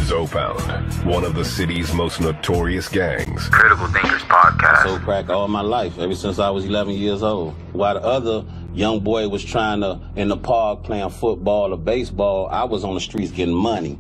Zoe Pound, one of the city's most notorious gangs. Critical Thinkers Podcast. I sold crack all my life, ever since I was 11 years old. While the other young boy was trying to, in the park, playing football or baseball, I was on the streets getting money.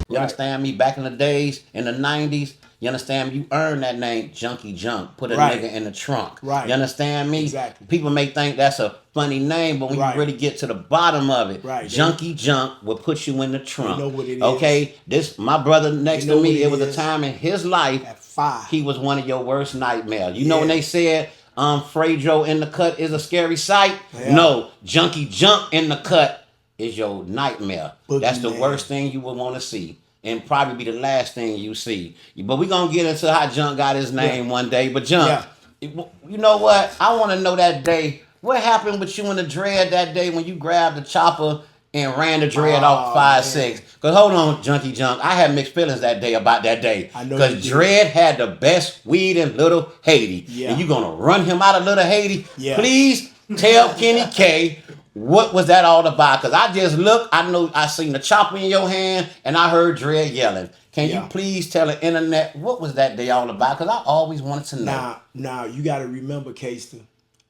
You understand me? Back in the days, in the 90s, you understand me? You earned that name, Junkie Junk. Put a nigga in the trunk. Right. You understand me? Exactly. People may think that's a funny name, but when you really get to the bottom of it, Junkie Junk will put you in the trunk. You know what it is. Okay? This, my brother next to me, it was a time in his life, at 5. he was one of your worst nightmares. You know when they said, Frejo in the cut is a scary sight? Yeah. No, Junkie Junk in the cut is your nightmare. That's the man. worst thing you would want to see. And probably be the last thing you see. But we're going to get into how Junk got his name one day. But Junk, you know what? I want to know that day. What happened with you and the dread that day when you grabbed the chopper and ran the dread off 5'6"? Because hold on, Junkie Junk. I had mixed feelings that day about that day. Because Dread had the best weed in Lil Haiti. Yeah. And you going to run him out of Lil Haiti? Yeah. Please tell Kenny K. What was that all about? Because I just looked, I know I seen the chopper in your hand, and I heard Dread yelling. Can you please tell the internet what was that day all about? Because I always wanted to know. Now you got to remember, Casey,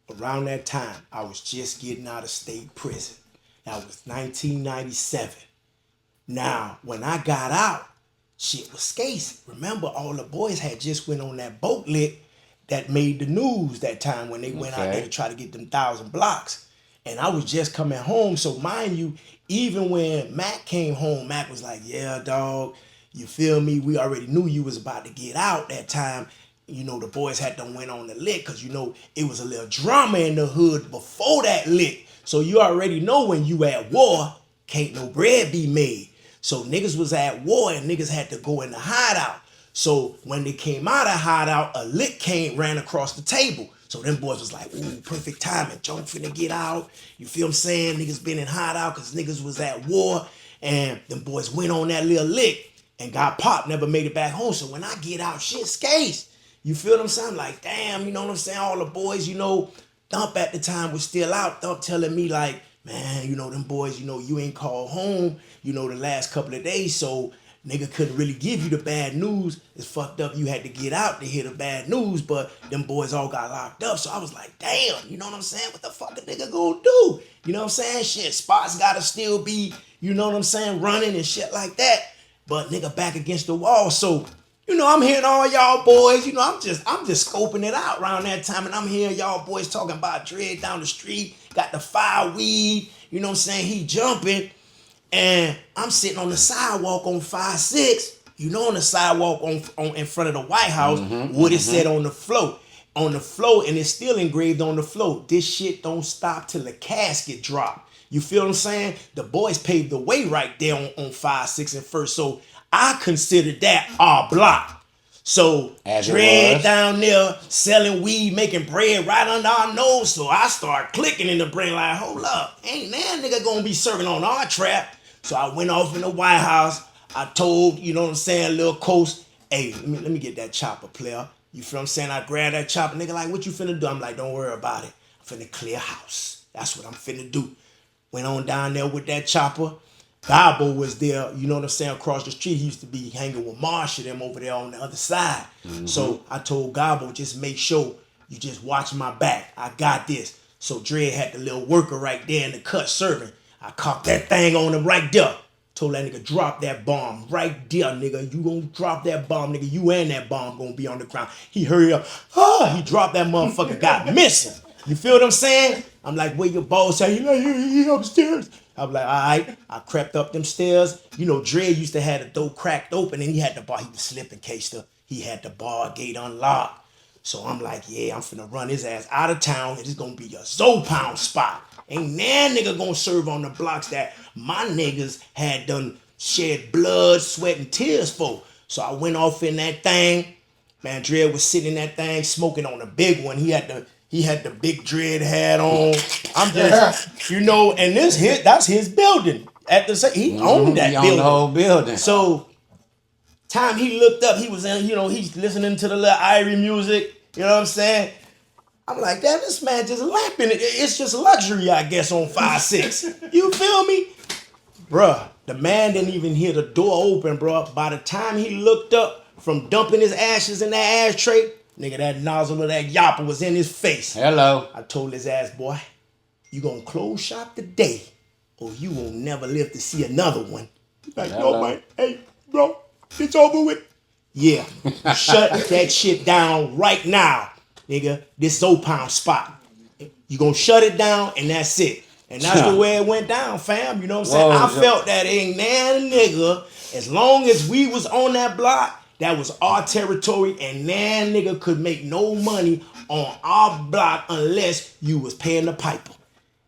around that time, I was just getting out of state prison. That was 1997. Now, when I got out, shit was scarce. Remember, all the boys had just went on that boat lick that made the news that time when they went out there to try to get them 1,000 blocks. And I was just coming home. So mind you, even when Mac came home, Mac was like, yeah, dog, you feel me? We already knew you was about to get out that time. You know, the boys had done went on the lick because, you know, it was a little drama in the hood before that lick. So you already know when you at war, can't no bread be made. So niggas was at war and niggas had to go in the hideout. So when they came out of hideout, a lick ran across the table. So them boys was like, ooh, perfect timing. Junk finna get out. You feel what I'm saying? Niggas been in hideout because niggas was at war. And them boys went on that little lick and got popped, never made it back home. So when I get out, shit skates. You feel what I'm saying? I'm like, damn, you know what I'm saying? All the boys, you know, Thump at the time was still out. Thump telling me like, man, you know, them boys, you know, you ain't called home, you know, the last couple of days. So nigga couldn't really give you the bad news. It's fucked up. You had to get out to hear the bad news, but them boys all got locked up. So I was like, damn, you know what I'm saying? What the fuck a nigga gonna do? You know what I'm saying? Shit, spots gotta still be, you know what I'm saying, running and shit like that. But nigga back against the wall. So, you know, I'm hearing all y'all boys, you know, I'm just scoping it out around that time. And I'm hearing y'all boys talking about Dread down the street, got the fire weed, you know what I'm saying? He jumping. And I'm sitting on the sidewalk on 5'6", you know, on the sidewalk on in front of the White House, what it said on the floor. On the floor, and it's still engraved on the floor. This shit don't stop till the casket drop. You feel what I'm saying? The boys paved the way right there on 5'6" and First. So I considered that our block. So Dread down there selling weed, making bread right under our nose. So I start clicking in the brain like, hold up, ain't that nigga gonna be serving on our trap? So I went off in the White House. I told, you know what I'm saying, Lil Coast, hey, let me get that chopper, player. You feel what I'm saying? I grabbed that chopper. Nigga like, what you finna do? I'm like, don't worry about it. I'm finna clear house. That's what I'm finna do. Went on down there with that chopper. Gabo was there, you know what I'm saying, across the street. He used to be hanging with Marsha, them over there on the other side. So I told Gabo, just make sure you just watch my back. I got this. So Dre had the little worker right there in the cut serving. I cocked that thing on him right there. Told that nigga, drop that bomb right there, nigga. You gonna drop that bomb, nigga. You and that bomb gonna be on the ground. He hurried up. He dropped that motherfucker, got missing. You feel what I'm saying? I'm like, where your boss at? He like, he upstairs. I'm like, all right. I crept up them stairs. You know, Dre used to have the door cracked open and he had the bar. He was slipping, he had the bar gate unlocked. So I'm like, yeah, I'm finna run his ass out of town. It's gonna be a Zoe Pound spot. Ain't that nigga gonna serve on the blocks that my niggas had done shed blood, sweat, and tears for. So I went off in that thing. Man, Dre was sitting in that thing smoking on the big one. He had the big dread hat on. I'm just, you know, and that's his building. He owned that building. He owned the whole building. So time he looked up, he was in, you know, he's listening to the little Irie music. You know what I'm saying? I'm like, damn, this man just lapping it. It's just luxury, I guess, on 5'6". You feel me? Bruh, the man didn't even hear the door open, bruh. By the time he looked up from dumping his ashes in that ashtray, nigga, that nozzle of that yapper was in his face. Hello. I told his ass, boy, you gonna close shop today, or you won't never live to see another one. He's like, Hello. no, man, hey, bro, it's over with. Yeah, shut that shit down right now, nigga. This Zoe Pound spot. You gonna shut it down, and that's it. And that's the way it went down, fam. You know what I'm saying? I felt that ain't nan nigga. As long as we was on that block, that was our territory, and nan nigga could make no money on our block unless you was paying the piper.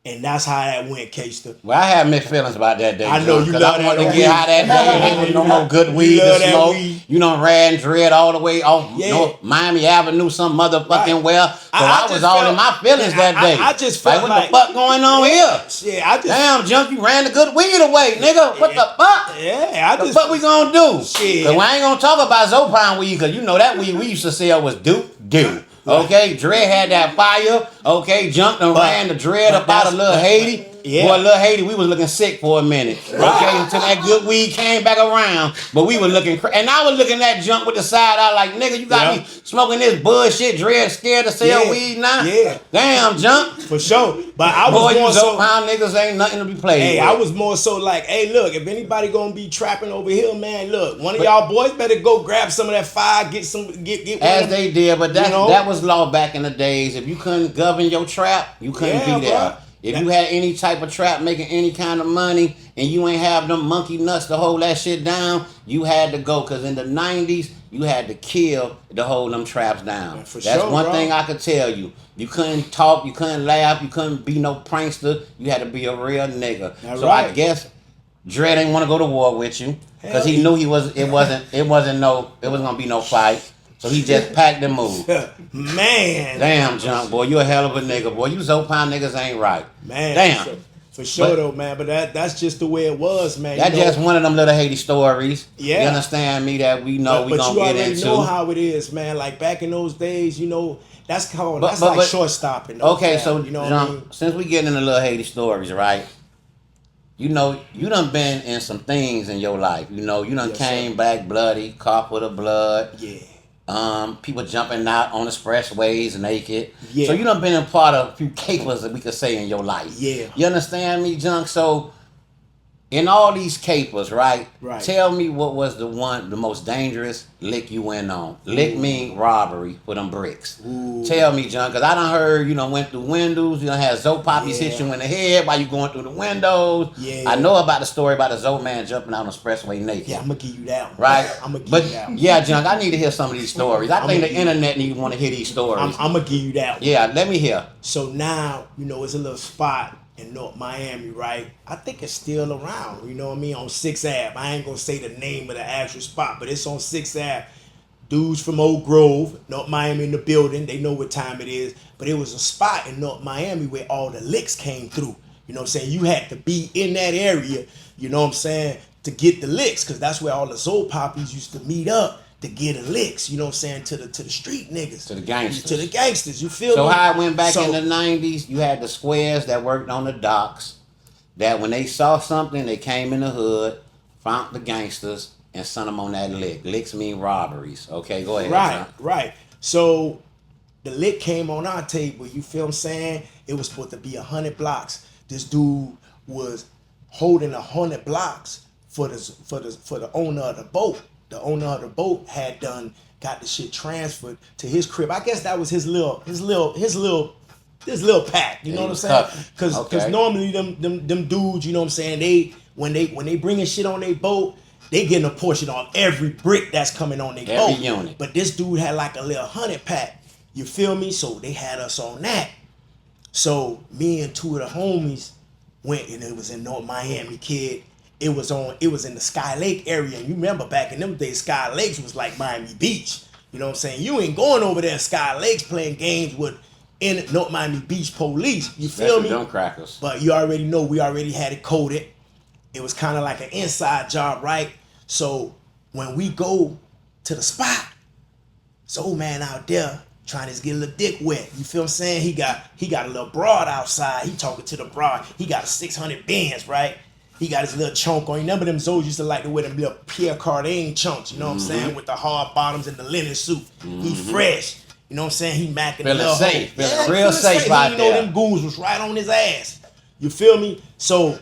And that's how that went, K-Ster. Well, I had mixed feelings about that day. I know you love I wanted that to get high that day. Ain't no more good weed to smoke. You know, ran dread all the way off North Miami Avenue, some motherfucking well. So I was all in my feelings that day. I just felt like, what the fuck going on here? Yeah, damn, Junk, you ran the good weed away, nigga. What the fuck? Yeah, the fuck we gonna do? Shit. Cause we ain't gonna talk about Zoe Pound weed, cause you know that weed we used to sell was Duke. Okay, Dread had that fire. Okay, Junk and ran the Dread up out of Lil Haiti. Yeah. Boy, Lil Haiti, we was looking sick for a minute. Okay, until that good weed came back around. But we were looking and I was looking at Junk with the side eye like, nigga, you got me smoking this bullshit, Dread scared to sell weed now? Yeah. Damn, Junk. For sure. But I was Boy, more you so Pound niggas ain't nothing to be played with. I was more so like, hey, look, if anybody gonna be trapping over here, man, look, one of y'all boys better go grab some of that fire, get as they did, but that was law back in the days. If you couldn't govern your trap, you couldn't be there. Bro. If you had any type of trap making any kind of money and you ain't have them monkey nuts to hold that shit down, you had to go. Because in the 90s, you had to kill to hold them traps down. That's one thing I could tell you. You couldn't talk, you couldn't laugh, you couldn't be no prankster. You had to be a real nigga. I guess Dre didn't want to go to war with you because he knew it wasn't gonna be no fight. So he just packed and moved. Man. Damn, Junk, boy, you a hell of a nigga, boy. You Zoe Pound niggas ain't right. Man. Damn. For sure, though, man. But that's just the way it was, man. That's just one of them little Haiti stories. Yeah. You understand me that we know we gonna get into. But you already know how it is, man. Like back in those days, you know, that's like short stopping. Okay, so you know, Junk, since we getting into little Haiti stories, right? You know, you done been in some things in your life. You know, you done came back bloody, caught with the blood. Yeah. People jumping out on expressways naked. Yeah. So you done been a part of a few capers that we could say in your life. Yeah. You understand me, Junk? So in all these capers, right? Tell me what was the most dangerous lick you went on. Lick mean robbery for them bricks. Ooh. Tell me, John, because I done heard, you know, went through windows, you done had Zoe Poppies hit you in the head while you going through the windows. Yeah. I know about the story about the Zoe man jumping out on the expressway naked. Yeah, I'm going to give you that one. Right? I'm going to give you that one. Yeah, John, I need to hear some of these stories. I think the internet need to want to hear these stories. I'm going to give you that one. Yeah, let me hear. So now, you know, it's a little spot in North Miami, right? I think it's still around, you know what I mean, on 6th Ave. I ain't gonna say the name of the actual spot, but it's on 6th Ave. Dudes from Oak Grove, North Miami in the building, they know what time it is, but it was a spot in North Miami where all the licks came through. You know what I'm saying? You had to be in that area, you know what I'm saying, to get the licks, because that's where all the Zoe Poppies used to meet up to get the licks, you know what I'm saying, to the street niggas. To the gangsters. To the gangsters, you feel me? So how it went back in the 90s, you had the squares that worked on the docks, that when they saw something, they came in the hood, found the gangsters, and sent them on that lick. Licks mean robberies. Okay, go ahead. Right. So the lick came on our table, you feel what I'm saying? It was supposed to be 100 blocks. This dude was holding 100 blocks for the owner of the boat. The owner of the boat had got the shit transferred to his crib. I guess that was his little pack. You know what I'm saying? Because normally them dudes, you know what I'm saying, when they bringing shit on their boat, they getting a portion on every brick that's coming on their boat. Every unit. But this dude had like a little 100 pack. You feel me? So they had us on that. So me and two of the homies went, and it was in North Miami, kid. It was in the Sky Lake area. And you remember back in them days, Sky Lakes was like Miami Beach. You know what I'm saying? You ain't going over there in Sky Lakes playing games with North Miami Beach police. You feel me? Crackers. But you already know we already had it coded. It was kind of like an inside job, right? So when we go to the spot, Zoe man out there trying to get a little dick wet. You feel what I'm saying? He got a little broad outside. He talking to the broad. He got a 600 Benz, right? He got his little chunk on. You remember them Zoes used to like to wear them little Pierre Cardin chunks, you know what I'm saying? With the hard bottoms and the linen suit. He fresh. You know what I'm saying? He macking the little safe. hoe. Feeling real safe out You there. know them goons was right on his ass. You feel me? So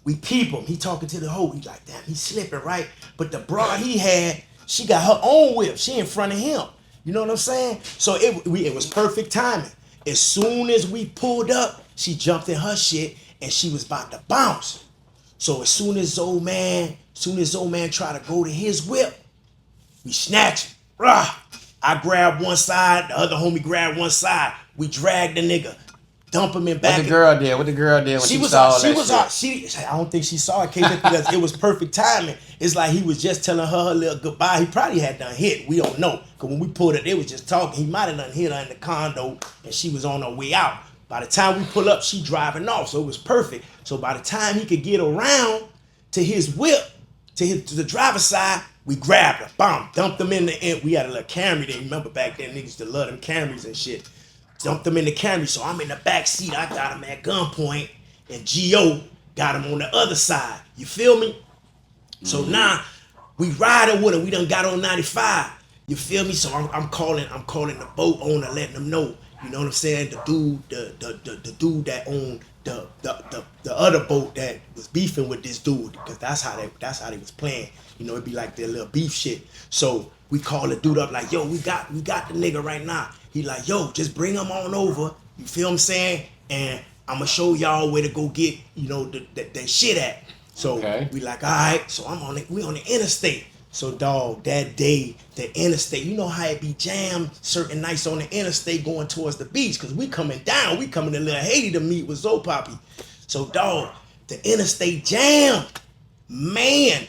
we peep him. He talking to the hoe. He like, damn, he slipping, right? But the broad he had, she got her own whip. She in front of him. You know what I'm saying? So it was perfect timing. As soon as we pulled up, she jumped in her shit and she was about to bounce. So as soon as old man tried to go to his whip, we snatched him. Rah! I grabbed one side, the other homie grabbed one side. We dragged the nigga, dump him in back. What the girl did when she saw all that shit? I don't think she saw it, because it was perfect timing. It's like he was just telling her little goodbye. He probably had done hit. We don't know. Because when we pulled it, they was just talking. He might have done hit her in the condo and she was on her way out. By the time we pull up, she driving off. So it was perfect. So by the time he could get around to his whip, to the driver's side, we grabbed her, bomb, dumped them in the end. We had a little Camry there. Remember back then, niggas used to love them Camrys and shit. Dumped them in the Camry, so I'm in the back seat. I got him at gunpoint, and G.O. got him on the other side. You feel me? So now we riding with him. We done got on 95. You feel me? So I'm calling the boat owner, letting them know. You know what I'm saying? The dude that owned the other boat that was beefing with this dude, because that's how they was playing. You know, it'd be like their little beef shit. So we call the dude up like, yo, we got the nigga right now. He like, yo, just bring him on over. You feel what I'm saying? And I'ma show y'all where to go get, you know, that shit at. So we like, all right. So we on the interstate. So dog, that day, the interstate, you know how it be jammed certain nights on the interstate going towards the beach, because we coming down. We coming to Lil Haiti to meet with Zoe Poppy. So dog, the interstate jammed. Man.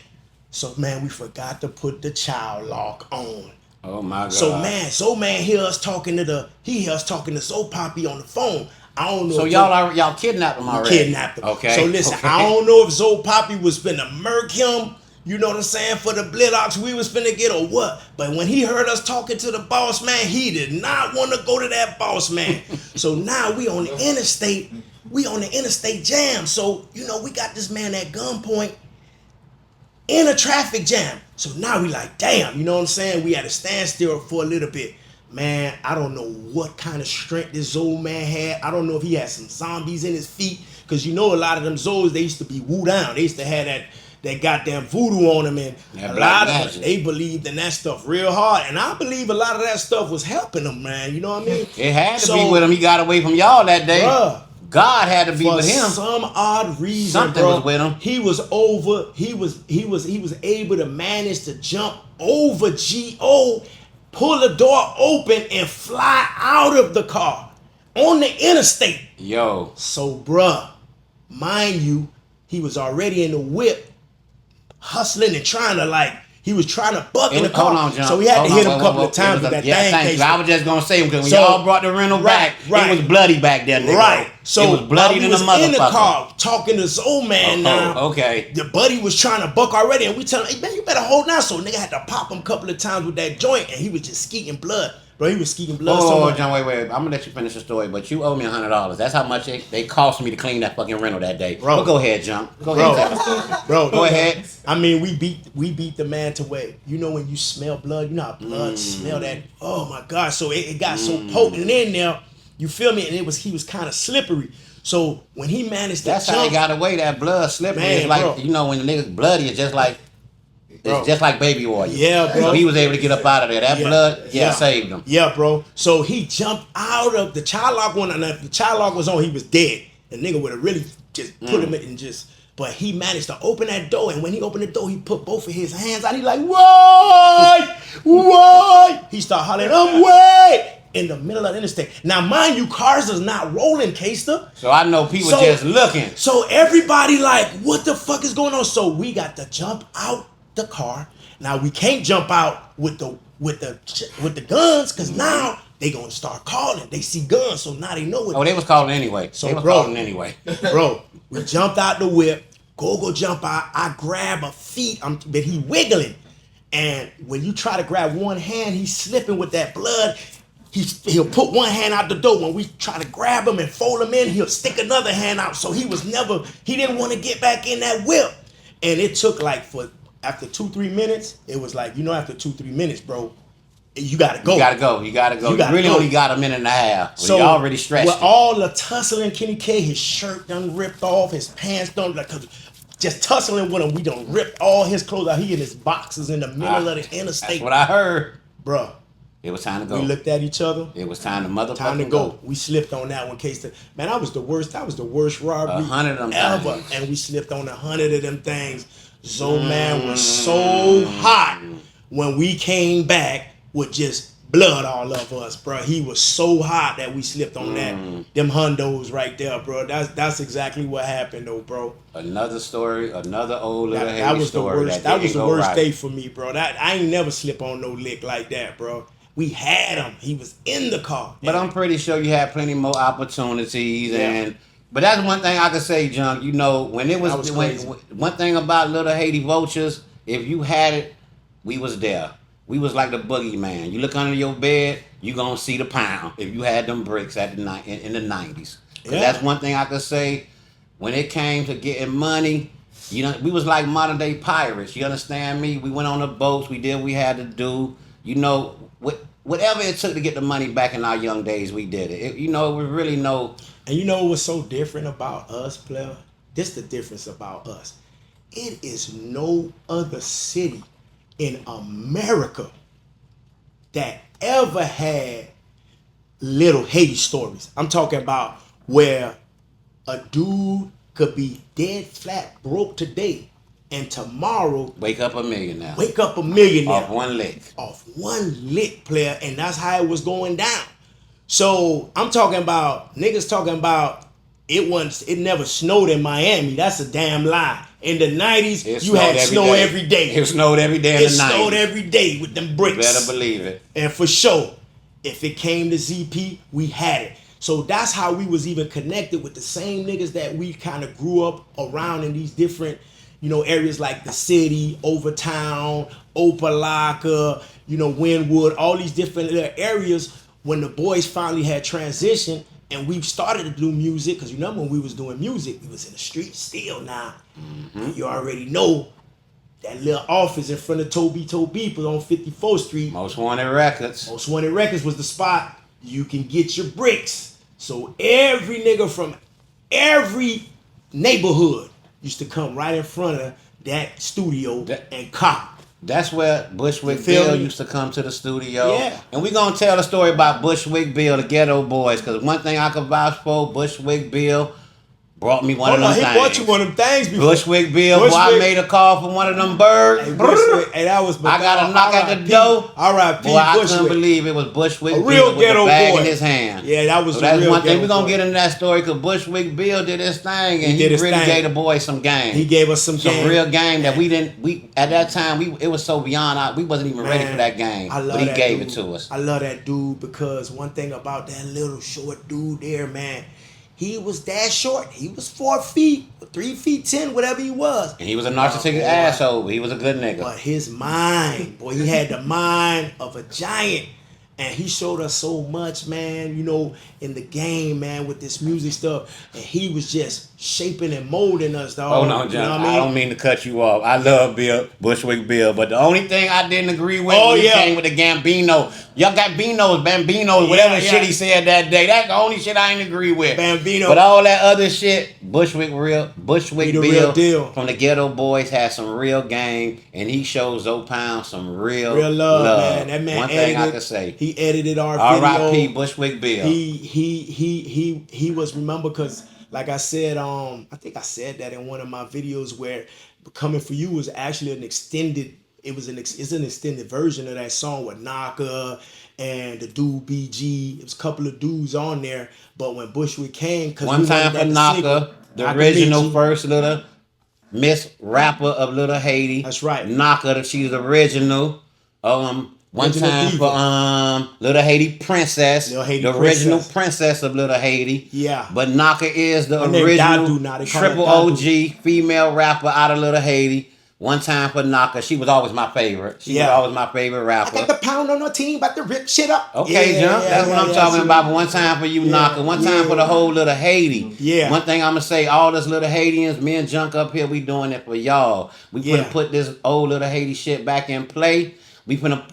So man, we forgot to put the child lock on. Oh my God. So man hear us talking to Zoe Poppy on the phone. I don't know. So y'all kidnapped him already? Kidnapped him. Okay. So listen, I don't know if Zoe Poppy was finna murk him, you know what I'm saying, for the Blitocks we was finna get or what. But when he heard us talking to the boss man, he did not want to go to that boss man. So now we on the interstate. We on the interstate jam. So, you know, we got this man at gunpoint in a traffic jam. So now we like, damn, you know what I'm saying? We had a standstill for a little bit. Man, I don't know what kind of strength this Zoe man had. I don't know if he had some zombies in his feet. Because you know a lot of them Zoes, they used to be woo down. They used to have that goddamn voodoo on them. And a lot of them, they believed in that stuff real hard. And I believe a lot of that stuff was helping them, man. You know what I mean? It had to be with him. He got away from y'all that day. Bruh, God had to be with him. For some odd reason, something was with him. He was able to manage to jump over G.O., pull the door open, and fly out of the car on the interstate. Yo. So, bruh, mind you, he was already in the whip, hustling and trying to he was trying to buck in the car. Hold on, John. So we had to hit him a couple of times with that thing. Thank you. I was just gonna say, because when y'all brought the rental back, it was bloody back there, nigga. Right. So it was bloody than a motherfucker. In the car talking to Zoe man now. Okay. The buddy was trying to buck already, and we tell him, hey man, you better hold on. So nigga had to pop him a couple of times with that joint, and he was just skeeting blood. Bro, he was skeeting blood. Oh, John, wait. I'm gonna let you finish the story, but you owe me $100. That's how much they cost me to clean that fucking rental that day. Bro, go ahead, John. Go ahead. Bro, go ahead. I mean, we beat the man to where, you know, when you smell blood, you know how blood smell that. Oh my God! So it got so potent in there. You feel me? And he was kind of slippery. So when he managed to that's how he got away. That blood slippery. Man, it's like, bro. you know, when the nigga's bloody, it's just like. It's just like baby oil. Yeah, bro. So he was able to get up out of there. That blood, saved him. Yeah, bro. So he jumped out of the child lock one, and if the child lock was on, he was dead. The nigga would have really just put him in and just. But he managed to open that door, and when he opened the door, he put both of his hands out. He like, what? He started hollering, I'm way in the middle of the interstate. Now, mind you, cars is not rolling, Kester. So I know people just looking. So everybody like, what the fuck is going on? So we got to jump out the car. Now we can't jump out with the guns, because now they gonna start calling. They see guns, so now they know what. Oh, they was calling anyway. So they was calling anyway. Bro, we jumped out the whip. Go jump out. I grab a feet, but he wiggling. And when you try to grab one hand, he's slipping with that blood. he'll put one hand out the door. When we try to grab him and fold him in, he'll stick another hand out. So he didn't want to get back in that whip. And it took after 2-3 minutes, it was like, after 2-3 minutes, bro, you gotta go. You really only got a minute and a half. So you already stretched with it. all the tussling, Kenny K, his shirt done ripped off, his pants done, just tussling with him, we done ripped all his clothes out. He in his boxes in the middle of the interstate. That's what I heard. Bruh. It was time to go. We looked at each other. It was time to go. We slipped on that one case. Man, that was the worst robbery 100 of them ever. things. And we slipped on 100 of them things. Zoe man was so hot when we came back with just blood all over us, bro. He was so hot that we slipped on them hundos right there, bro. That's exactly what happened, though, bro. Another story, another old Lil Haiti story. That was the worst day for me, bro. I ain't never slip on no lick like that, bro. We had him. He was in the car. But I'm pretty sure you had plenty more opportunities But that's one thing I could say, Junk. When it was one thing about Lil Haiti vultures, if you had it, we was there. We was like the boogeyman. You look under your bed, you gonna see the pound if you had them bricks in the 90s. That's one thing I could say. When it came to getting money, we was like modern day pirates. You understand me? We went on the boats. We did what we had to do. Whatever it took to get the money back in our young days, we did it. It was really no. And you know what's so different about us, player? This the difference about us. It is no other city in America that ever had Lil Haiti stories. I'm talking about where a dude could be dead flat broke today and tomorrow wake up a millionaire. Off one lick, player, and that's how it was going down. So I'm talking about niggas talking about it never snowed in Miami. That's a damn lie. In the 90s, you had snow every day. It snowed every day in the 90s. It snowed every day with them bricks. You better believe it. And for sure, if it came to ZP, we had it. So that's how we was even connected with the same niggas that we kind of grew up around in these different, areas like the city, Overtown, Opalaka, Wynwood, all these different little areas. When the boys finally had transitioned and we started to do music, because when we was doing music, we was in the street still now. Mm-hmm. You already know that little office in front of Toby was on 54th Street. Most Wanted Records. Most Wanted Records was the spot you can get your bricks. So every nigga from every neighborhood used to come right in front of that studio and cop. That's where Bushwick Bill used to come to the studio. Yeah. And we're going to tell a story about Bushwick Bill, the Ghetto Boys, because one thing I could vouch for, Bushwick Bill brought me one of them things. He brought you one of them things before. Bushwick Bill, boy, I made a call for one of them birds. Hey, that was. I got a knock at the door. R.I.P. Boy, I couldn't believe it was Bushwick Bill real with ghetto the bag boy in his hand. Yeah, that was. So that's one thing. We're gonna get into that story because Bushwick Bill did his thing, and he really gave the boys some game. He gave us some real game that we didn't. We at that time it was so beyond. We wasn't even ready for that game. But he gave it to us. I love that dude because one thing about that little short dude there, man. He was that short. He was 4 feet, 3 feet 10, whatever he was. And he was a narcissistic asshole. He was a good nigga. But his mind, boy, he had the mind of a giant. And he showed us so much, man, in the game, man, with this music stuff. And he was just shaping and molding us, dog. Oh, no, John, I don't mean to cut you off. I love Bushwick Bill. But the only thing I didn't agree with when he came with the Gambino. Y'all got Bambinos, whatever shit he said that day. That's the only shit I ain't agree with. Bambino. But all that other shit, Bushwick Bill real deal. From the Ghetto Boys had some real game. And he showed Zoe Pound some real love, man. That man one thing I can say. He edited our video. R.I.P. Bushwick Bill. He was, remember, because like I said, I think I said that in one of my videos where Coming For You was actually an extended, it's an extended version of that song with Naka and the dude BG. It was a couple of dudes on there, but when Bushwick came, one time for Naka, the original first little Miss Rapper of Lil Haiti. That's right. Naka, she's the original. One time for Lil Haiti Princess, the original princess of Lil Haiti. Yeah. But Naka is the original triple OG female rapper out of Lil Haiti. One time for Naka. She was always my favorite. She was always my favorite rapper. I got the pound on her team, about to rip shit up. Okay, Jump. That's what I'm talking about. But one time for you, Naka. One time for the whole Lil Haiti. Yeah. One thing I'm gonna say, all us Lil Haitians, me and Junk up here, we doing it for y'all. We put this old Lil Haiti shit back in play. We gonna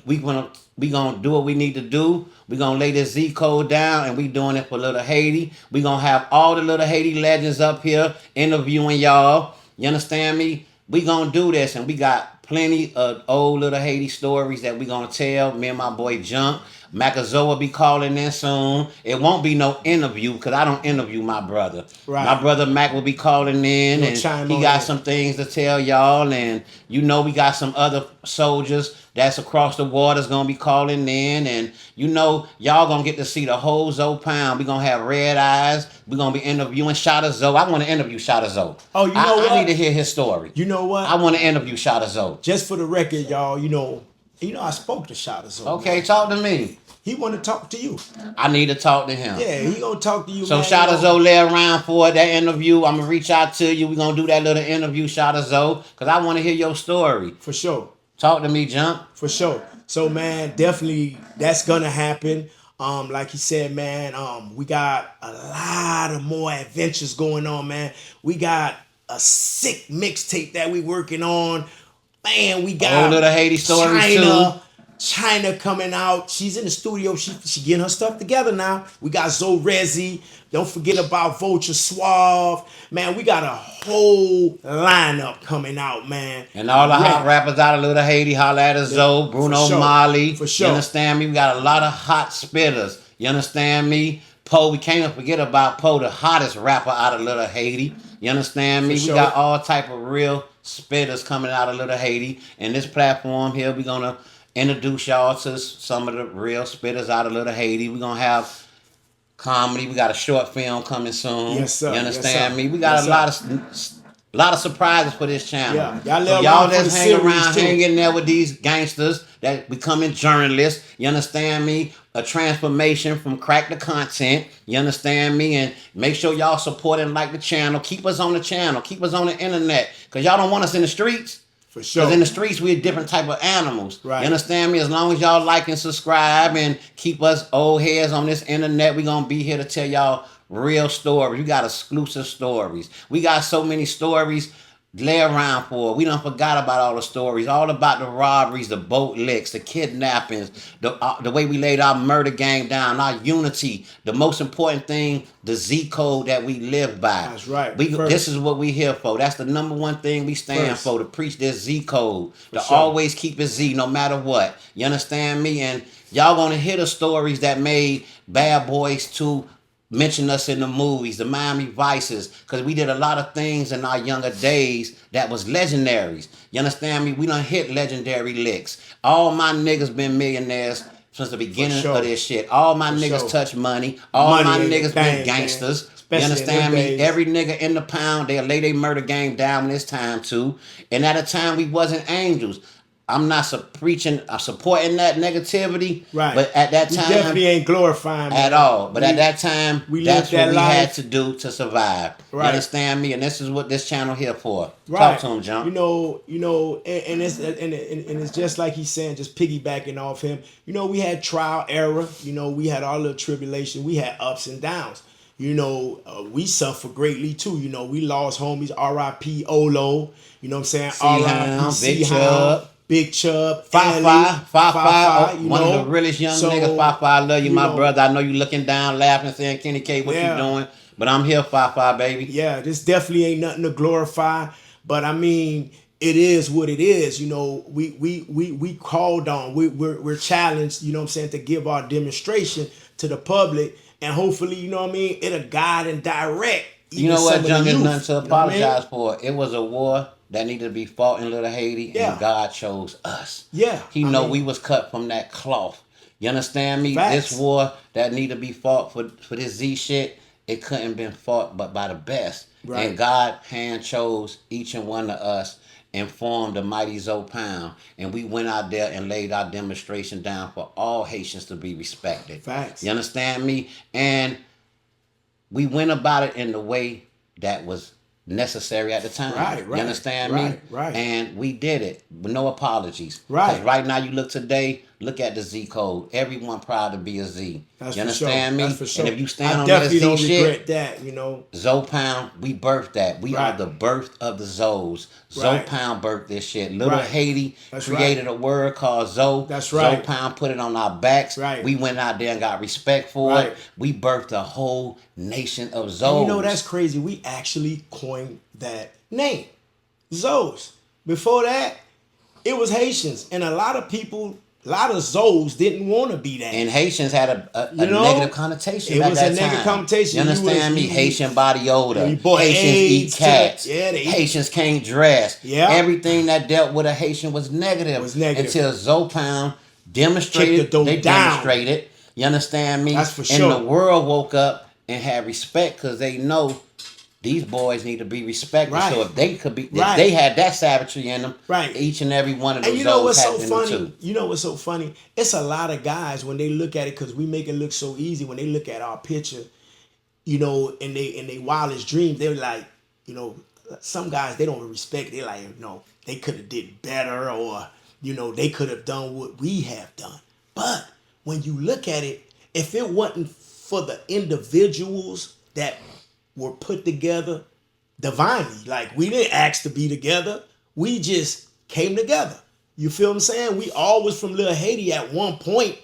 do what we need to do. We gonna lay this Z code down, and we doing it for Lil Haiti. We gonna have all the Lil Haiti legends up here interviewing y'all. You understand me? We gonna do this, and we got plenty of old Lil Haiti stories that we gonna tell. Me and my boy Junk. Macazoa will be calling in soon. It won't be no interview because I don't interview my brother. Right. My brother Mac will be calling in, and he got some things to tell y'all. And you know we got some other soldiers that's across the waters gonna be calling in, and you know y'all gonna get to see the whole Zoe Pound. We gonna have red eyes. We gonna be interviewing Shotta Zoe. I want to interview Shotta Zoe. Oh, you know what? I need to hear his story. You know what? I want to interview Shotta Zoe. Just for the record, y'all, you know, I spoke to Shotta Zoe. Okay, man. talk to me. He want to talk to you. I need to talk to him. Yeah, he gonna talk to you. So man, Shotta Zoe lay around for that interview. I'm gonna reach out to you. We gonna do that little interview, Shotta Zoe, because I want to hear your story. For sure. Talk to me, Jump. For sure. So man, definitely that's gonna happen. Like he said, man, we got a lot of more adventures going on, man. We got a sick mixtape that we working on. Man, we got Lil Haiti stories too. China coming out. She's in the studio. She getting her stuff together now. We got Zoe Rezi. Don't forget about Vulture Suave. Man, we got a whole lineup coming out, man. And all the hot rappers out of Lil Haiti, holla at us, Zoe, Bruno Mali. For sure. You understand me? We got a lot of hot spitters. You understand me? Poe, we can't forget about Poe, the hottest rapper out of Lil Haiti. You understand me? We got all type of real spitters coming out of Lil Haiti. And this platform here, we're going to introduce y'all to some of the real spitters out of Lil Haiti. We're going to have comedy. We got a short film coming soon. Yes, sir. You understand me? We got a lot of surprises for this channel. Yeah. Y'all just hang around, hang in there with these gangsters that becoming journalists. You understand me? A transformation from crack to content. You understand me? And make sure y'all support and like the channel. Keep us on the channel. Keep us on the internet. Because y'all don't want us in the streets. For sure. Because in the streets, we're a different type of animals. Right. You understand me? As long as y'all like and subscribe and keep us old heads on this internet, we're going to be here to tell y'all real stories. We got exclusive stories. We got so many stories lay around for. We done forgot about all the stories, all about the robberies, the boat licks, the kidnappings, the way we laid our murder game down, our unity. The most important thing, the Z code that we live by. That's right. This is what we here for. That's the number one thing we stand for, to preach this Z code. Always keep it Z no matter what. You understand me? And y'all gonna hear the stories that made Bad Boys 2 mention us in the movies, the Miami Vices, because we did a lot of things in our younger days that was legendaries. You understand me? We done hit legendary licks. All my niggas been millionaires since the beginning of this shit. All my niggas touch money. All my niggas been gangsters. You understand me? Every nigga in the pound, they'll lay their murder game down when it's time to. And at a time, we wasn't angels. I'm not supporting that negativity, right? But at that time, we definitely ain't glorifying at all. But at that time, that's what we had to do to survive. Right. You understand me? And this is what this channel here for. Right. Talk to him, John. You know, and it's just like he's saying, just piggybacking off him. You know, we had trial, error. You know, we had our little tribulation. We had ups and downs. You know, we suffer greatly too. You know, we lost homies. R.I.P. Olo. You know what I'm saying? R.I.P. Big Chub. Big Chub, Five, one of the realest young niggas. Five, I love you, my brother. I know you looking down, laughing, saying, Kenny K, what you doing? But I'm here, Five, baby. Yeah, this definitely ain't nothing to glorify. But I mean, it is what it is. You know, we called on, we're challenged, you know what I'm saying, to give our demonstration to the public. And hopefully, you know what I mean, it'll guide and direct. You know what, John, there's nothing to apologize for. It was a war that needed to be fought in Lil Haiti, and God chose us. Yeah. He know we was cut from that cloth. You understand me? Facts. This war that need to be fought for this Z shit, it couldn't been fought but by the best. Right. And God hand chose each and one of us and formed the mighty Zoe Pound. And we went out there and laid our demonstration down for all Haitians to be respected. Facts. You understand me? And we went about it in the way that was necessary at the time. Right. You understand me? Right. And we did it with no apologies. Right. Because right now you look today, look at the Z code. Everyone proud to be a Z. That's you for understand sure. me? That's for sure. And if you stand I on that definitely Z don't shit, regret that, you know. Zoe Pound, we birthed that. We Right. are the birth of the Zoes. Zoe Right. Pound birthed this shit. Lil Right. Haiti That's created right. a word called Zoe. That's right. Zoe Pound put it on our backs. Right. We went out there and got respect for Right. it. We birthed a whole nation of Zoes. And you know, that's crazy. We actually coined that name, Zoes. Before that, it was Haitians. And a lot of people, a lot of Zoes didn't want to be that. And Haitians had a You know, negative connotation. it At was that a negative time. connotation. You understand me? You Haitian body odor. you bought Haitians AIDS eat to the- cats. yeah, they eat- Haitians can't dress. Yeah. Everything that dealt with a Haitian was negative. Was negative. Until Zoe Pound demonstrated. Break the dough They down. demonstrated. You understand me? That's for And sure. the world woke up and had respect because they know these boys need to be respected. Right. So if they could be, if Right. they had that savagery in them, Right. each and every one of those And you know what's Zoes so had in them funny? too. You know what's so funny? It's a lot of guys when they look at it, because we make it look so easy. When they look at our picture, you know, in they wildest dreams, they're like, you know, some guys they don't respect. They're like, they could have did better, or they could have done what we have done. But when you look at it, if it wasn't for the individuals that were put together divinely, like we didn't ask to be together, we just came together. You feel what I'm saying? We all was from Lil Haiti at one point,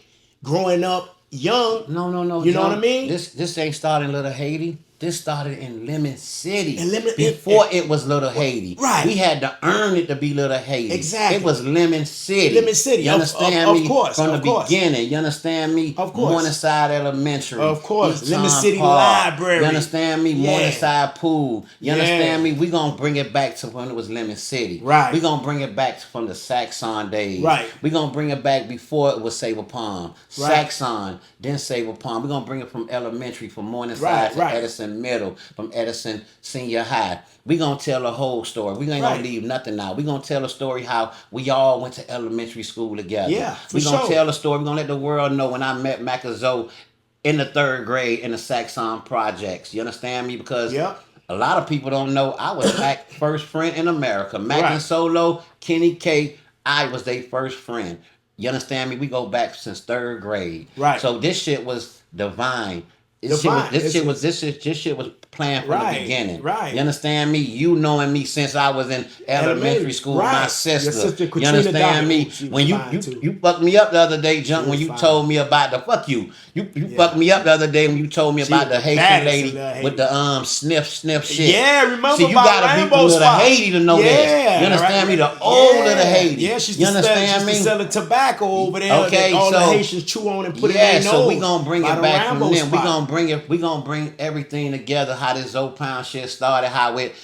growing up young. No. You know John. what I mean? This ain't started in Little Haiti. This started in Lemon City. In before it was Little Haiti. Right. We had to earn it to be Little Haiti. Exactly. It was Lemon City. Lemon City. You understand Of me? course. From Of the course. beginning. You understand me? Of course. Morningside Elementary. Of course. Eton Lemon City Park. Library. You understand me? Yeah. Morningside Pool. You Yeah. understand me? We gonna bring it back to when it was Lemon City. Right. We gonna bring it back from the Saxon days. Right. We gonna bring it back before it was Sable Palm. Right. Saxon, then Sable Palm. We're gonna bring it from elementary, from Morningside to Right. Edison Middle, from Edison Senior High. We're gonna tell the whole story. We ain't Right. gonna leave nothing out. We're gonna tell a story how we all went to elementary school together. Yeah, for We're gonna sure. tell a story. We're gonna let the world know when I met Macazo in the 3rd grade in the Saxon projects. You understand me? Because Yeah. a lot of people don't know I was Mac's first friend in America. Mac Right. and Solo, Kenny K, I was their first friend. You understand me? We go back since 3rd grade. Right. So this shit was divine. Divine. This shit was planned from Right, the beginning. right. You understand me? You knowing me since I was in elementary school with my Right. sister. Your sister, You Katrina understand me? Dawkins, she was When you fine, too. you fucked me up the other day, Junk, She when was you fine. told me about the fuck you. You fucked me up the other day when you told me She about was the the Haitian baddest lady in Lil Haiti. with the sniff shit. Yeah, remember See, you about gotta be Rainbow from Little Spot. Haiti to know this. You understand me? The old Little Haiti. Yeah, she's You understand me? selling tobacco over there. Okay, that all the so- Haitians chew on and put Yeah, in their so nose. we gonna bring by it the back from Rainbow them. We Spot. gonna bring everything together. How this Zoe Pound shit started, how it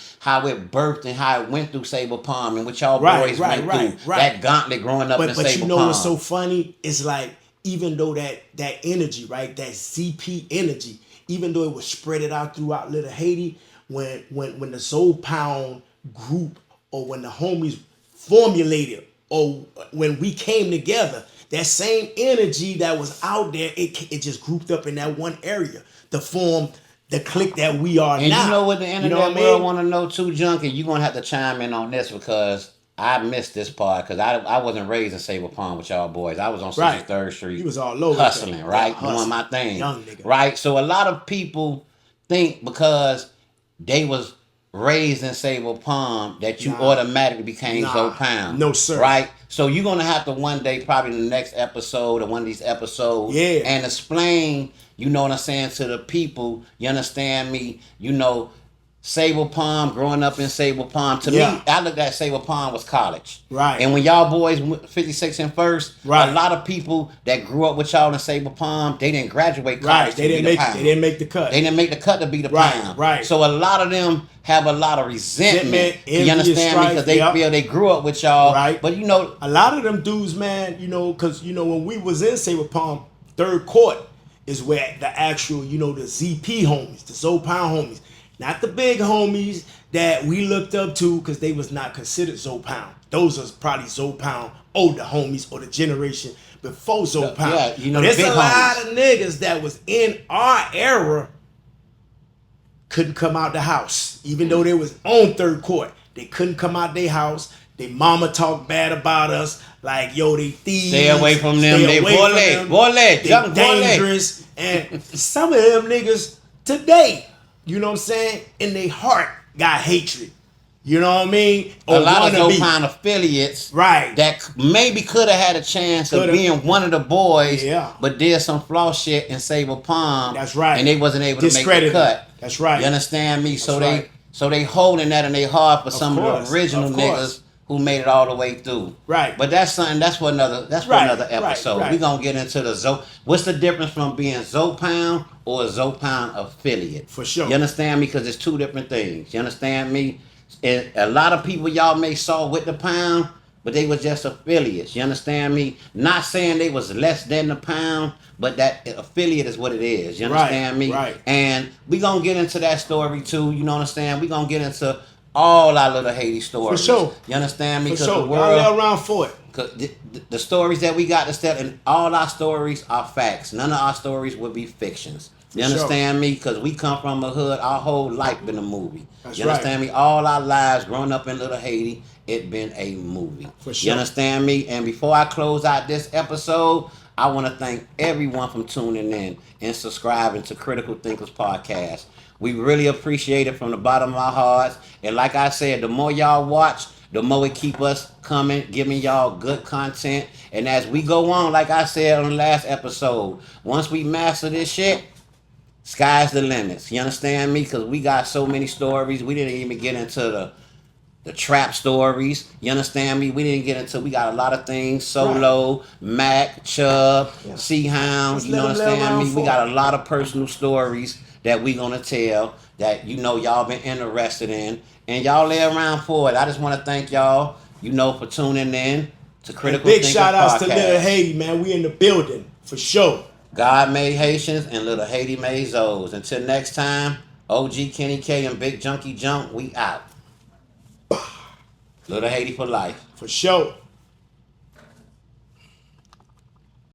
birthed, and how it went through Sable Palm, and what y'all Right, boys right, went right, through. right. That gauntlet growing up in But Sable you know Palm. what's so funny? It's like, even though that energy, right, that ZP energy, even though it was spread it out throughout Little Haiti, when the Zoe Pound group, or when the homies formulated, or when we came together, that same energy that was out there, it just grouped up in that one area to form the clique that we are And now. you know what the internet what I mean? world want to know too, Junkie? You're going to have to chime in on this because I missed this part because I wasn't raised in Sable Palm with y'all boys. I was on Right. 63rd Street. You was all over hustling, that. right? Yeah, Doing my thing. Young nigga. Right? So a lot of people think because they was raised in Sable Palm that you Nah. automatically became Nah. Zoe Pound. No, sir. Right? So you're going to have to one day, probably in the next episode or one of these episodes, Yeah. and explain, you know what I'm saying, to the people, you understand me, you know, Sable Palm, growing up in Sable Palm. To Yeah. me, I looked at Sable Palm was college. Right. And when y'all boys went 56 and first, Right. a lot of people that grew up with y'all in Sable Palm, they didn't graduate college. Right, to they be didn't the make Pound. they didn't make the cut. They didn't make the cut to be the Right, Pound. right. So a lot of them have a lot of resentment. Envious, You understand me? strife, Because they yep. feel they grew up with y'all. Right. But you know, A lot of them dudes, man, because when we was in Sable Palm, 3rd court is where the actual, the ZP homies, the Zoe Pound homies, not the big homies that we looked up to because they was not considered Zoe Pound. Those are probably Zoe Pound older homies or the generation before Zoe Pound. Yeah, but the there's big a lot homies. of niggas that was in our era couldn't come out the house. Even though they was on third court, they couldn't come out their house. Their mama talked bad about us, like, yo, they thieves. Stay away from them. They boy, they dangerous. And some of them niggas today, you know what I'm saying, in their heart got hatred. You know what I mean? A lot of Zoe Pound affiliates, right, that maybe could have had a chance of being one of the boys, but did some flaw shit and save a palm. That's right. And they wasn't able to make the cut. That's right. You understand me? So they holding that in their heart for some of the original niggas who made it all the way through. Right. But that's something. That's for another episode. Right. We gonna get into the Zoe. What's the difference from being Zoe Pound or a Zoe Pound affiliate? For sure. You understand me? Because it's two different things. You understand me? And a lot of people y'all may saw with the Pound, but they was just affiliates. You understand me? Not saying they was less than the Pound, but that affiliate is what it is. You understand me? Right. And we gonna get into that story too. You know what I'm saying? We gonna get into all our Lil Haiti stories. For sure. You understand me? For sure. The world, y'all around for it. Cause the stories that we got to tell, and all our stories are facts. None of our stories would be fictions. You understand me? Because we come from a hood, our whole life been a movie. That's you understand me? All our lives growing up in Lil Haiti, it been a movie. For sure. You understand me? And before I close out this episode, I want to thank everyone for tuning in and subscribing to Critical Thinkers Podcast. We really appreciate it from the bottom of our hearts. And like I said, the more y'all watch, the more it keep us coming, giving y'all good content. And as we go on, like I said on the last episode, once we master this shit, sky's the limits. You understand me? Because we got so many stories. We didn't even get into the trap stories. You understand me? We didn't get into, we got a lot of things. Solo, Mac, Chubb, Sea-Hound. You understand me? We got a lot of personal stories that we gonna tell that y'all been interested in. And y'all lay around for it. I just want to thank y'all, for tuning in to Critical Thinkers Podcast. Big shout outs to Lil Haiti, man. We in the building, for sure. God made Haitians and Lil Haiti made Zoes. Until next time, OG Kenny K and Big Junkie Junk, we out. Lil Haiti for life. For sure.